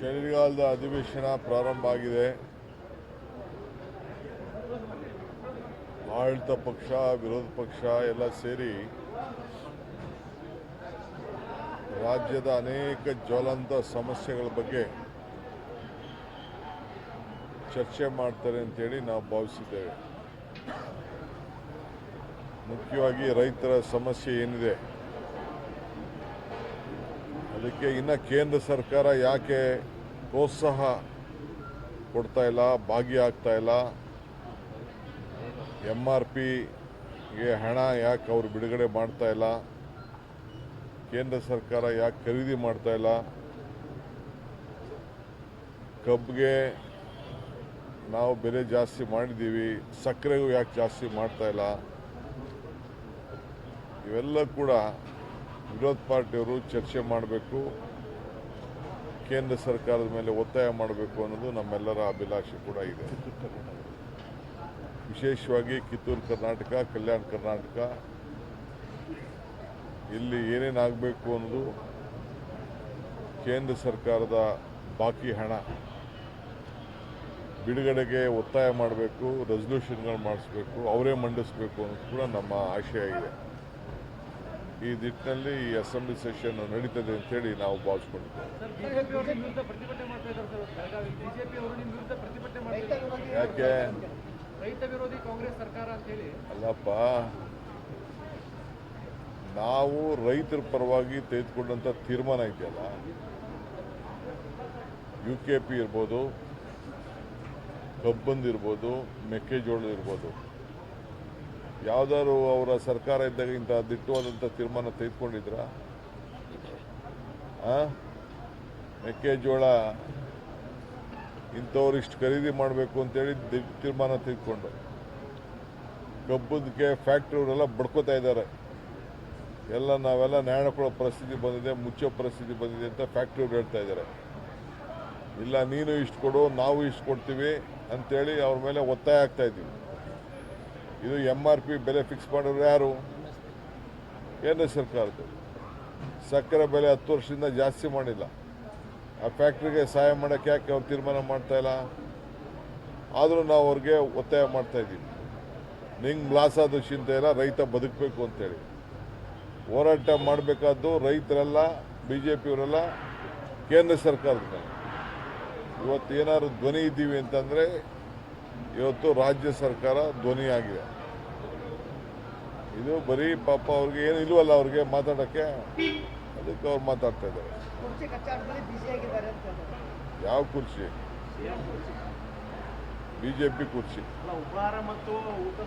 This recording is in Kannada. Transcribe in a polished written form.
ಚಳಿಗಾಲದ ಅಧಿವೇಶನ ಪ್ರಾರಂಭ ಆಗಿದೆ. ಆಡಳಿತ ಪಕ್ಷ ವಿರೋಧ ಪಕ್ಷ ಎಲ್ಲ ಸೇರಿ ರಾಜ್ಯದ ಅನೇಕ ಜ್ವಲಂತ ಸಮಸ್ಯೆಗಳ ಬಗ್ಗೆ ಚರ್ಚೆ ಮಾಡ್ತಾರೆ ಅಂತೇಳಿ ನಾವು ಭಾವಿಸಿದ್ದೇವೆ. ಮುಖ್ಯವಾಗಿ ರೈತರ ಸಮಸ್ಯೆ ಏನಿದೆ ಅದಕ್ಕೆ ಇನ್ನು ಕೇಂದ್ರ ಸರ್ಕಾರ ಯಾಕೆ ಪ್ರೋತ್ಸಾಹ ಕೊಡ್ತಾ ಇಲ್ಲ, ಭಾಗಿಯಾಗ್ತಾ ಇಲ್ಲ, MRPಗೆ ಹಣ ಯಾಕೆ ಅವರು ಬಿಡುಗಡೆ ಮಾಡ್ತಾ ಇಲ್ಲ, ಕೇಂದ್ರ ಸರ್ಕಾರ ಯಾಕೆ ಖರೀದಿ ಮಾಡ್ತಾ ಇಲ್ಲ, ಕಬ್ಬಿಗೆ ನಾವು ಬೆಲೆ ಜಾಸ್ತಿ ಮಾಡಿದ್ದೀವಿ, ಸಕ್ಕರೆಗೂ ಯಾಕೆ ಜಾಸ್ತಿ ಮಾಡ್ತಾ ಇಲ್ಲ, ಇವೆಲ್ಲ ಕೂಡ ವಿರೋಧ ಪಾರ್ಟಿಯವರು ಚರ್ಚೆ ಮಾಡಬೇಕು, ಕೇಂದ್ರ ಸರ್ಕಾರದ ಮೇಲೆ ಒತ್ತಾಯ ಮಾಡಬೇಕು ಅನ್ನೋದು ನಮ್ಮೆಲ್ಲರ ಅಭಿಲಾಷೆ ಕೂಡ ಇದೆ. ವಿಶೇಷವಾಗಿ ಕಿತ್ತೂರು ಕರ್ನಾಟಕ, ಕಲ್ಯಾಣ ಕರ್ನಾಟಕ ಇಲ್ಲಿ ಏನೇನಾಗಬೇಕು ಅನ್ನೋದು ಕೇಂದ್ರ ಸರ್ಕಾರದ ಬಾಕಿ ಹಣ ಬಿಡುಗಡೆಗೆ ಒತ್ತಾಯ ಮಾಡಬೇಕು, ರೆಸಲ್ಯೂಷನ್ಗಳು ಮಾಡಿಸ್ಬೇಕು, ಅವರೇ ಮಂಡಿಸಬೇಕು ಅನ್ನೋದು ಕೂಡ ನಮ್ಮ ಆಶಯ ಇದೆ. ಈ ನಿಟ್ಟಿನಲ್ಲಿ ಈ ಅಸೆಂಬ್ಲಿ ಸೆಷನ್ ನಡೀತದೆ ಅಂತೇಳಿ ನಾವು ಭಾವಿಸ್ಕೊಂಡಿದ್ದೇವೆ. ಯಾಕೆ ರೈತ ವಿರೋಧಿ ಕಾಂಗ್ರೆಸ್ ಸರ್ಕಾರ ಅಂತ ಹೇಳಿ ಅಲ್ಲಪ್ಪ, ನಾವು ರೈತರ ಪರವಾಗಿ ತೆಗೆದುಕೊಂಡಂಥ ತೀರ್ಮಾನ ಇದೆಯಲ್ಲ, UKP ಇರ್ಬೋದು, ಕಬ್ಬಂದಿರ್ಬೋದು, ಮೆಕ್ಕೆಜೋಳ ಇರ್ಬೋದು, ಯಾವ್ದಾದ್ರು ಅವರ ಸರ್ಕಾರ ಇದ್ದಾಗ ಇಂಥ ದಿಟ್ಟವಾದಂಥ ತೀರ್ಮಾನ ತೆಗೆದುಕೊಂಡಿದ್ರ? ಮೆಕ್ಕೆಜೋಳ ಇಂಥವ್ರು ಇಷ್ಟು ಖರೀದಿ ಮಾಡಬೇಕು ಅಂತೇಳಿ ತೀರ್ಮಾನ ತೆಗೆದುಕೊಂಡು, ಕಬ್ಬದಕ್ಕೆ ಫ್ಯಾಕ್ಟ್ರಿಯವರೆಲ್ಲ ಬಡ್ಕೋತಾ ಇದ್ದಾರೆ, ಎಲ್ಲ ನಾವೆಲ್ಲ ನ್ಯಾಯ ಕೊಡೋ ಪರಿಸ್ಥಿತಿ ಬಂದಿದೆ, ಮುಚ್ಚೋ ಪರಿಸ್ಥಿತಿ ಬಂದಿದೆ ಅಂತ ಫ್ಯಾಕ್ಟ್ರಿಯವ್ರು ಹೇಳ್ತಾ ಇದ್ದಾರೆ. ಇಲ್ಲ, ನೀನು ಇಷ್ಟು ಕೊಡು, ನಾವು ಇಷ್ಟು ಕೊಡ್ತೀವಿ ಅಂತೇಳಿ ಅವ್ರ ಮೇಲೆ ಒತ್ತಾಯ ಆಗ್ತಾ ಇದ್ದೀವಿ. ಇದು MRP ಬೆಲೆ ಫಿಕ್ಸ್ ಮಾಡೋರು ಯಾರು? ಕೇಂದ್ರ ಸರ್ಕಾರದ್ದು. ಸಕ್ಕರೆ ಬೆಲೆ 10 ವರ್ಷದಿಂದ ಜಾಸ್ತಿ ಮಾಡಿಲ್ಲ. ಆ ಫ್ಯಾಕ್ಟ್ರಿಗೆ ಸಹಾಯ ಮಾಡೋಕ್ಕೆ ಯಾಕೆ ಅವ್ರು ತೀರ್ಮಾನ ಮಾಡ್ತಾ ಇಲ್ಲ? ಆದರೂ ನಾವು ಅವ್ರಿಗೆ ಒತ್ತಾಯ ಮಾಡ್ತಾ ಇದ್ದೀವಿ, ನಿಂಗೆ ಲಾಸ್ ಆದ ಚಿಂತೆ ಇಲ್ಲ, ರೈತ ಬದುಕಬೇಕು ಅಂತೇಳಿ ಹೋರಾಟ ಮಾಡಬೇಕಾದ್ದು ರೈತರೆಲ್ಲ, BJPಯವರೆಲ್ಲ ಕೇಂದ್ರ ಸರ್ಕಾರದ ಮೇಲೆ. ಇವತ್ತು ಏನಾದ್ರು ಧ್ವನಿ ಇದ್ದೀವಿ ಅಂತಂದರೆ ಇವತ್ತು ರಾಜ್ಯ ಸರ್ಕಾರ ಧ್ವನಿಯಾಗಿದೆ. ಇದು ಬರೀ ಪಾಪ ಅವ್ರಿಗೆ ಏನು ಇಲ್ವಲ್ಲ, ಅವ್ರಿಗೆ ಮಾತಾಡೋಕ್ಕೆ, ಅದಕ್ಕೆ ಅವ್ರು ಮಾತಾಡ್ತಾ ಇದ್ದಾರೆ. ಯಾವ ಕುರ್ಚಿ? BJP ಕುರ್ಚಿ. ಉಪಹಾರ ಮತ್ತು ಊಟ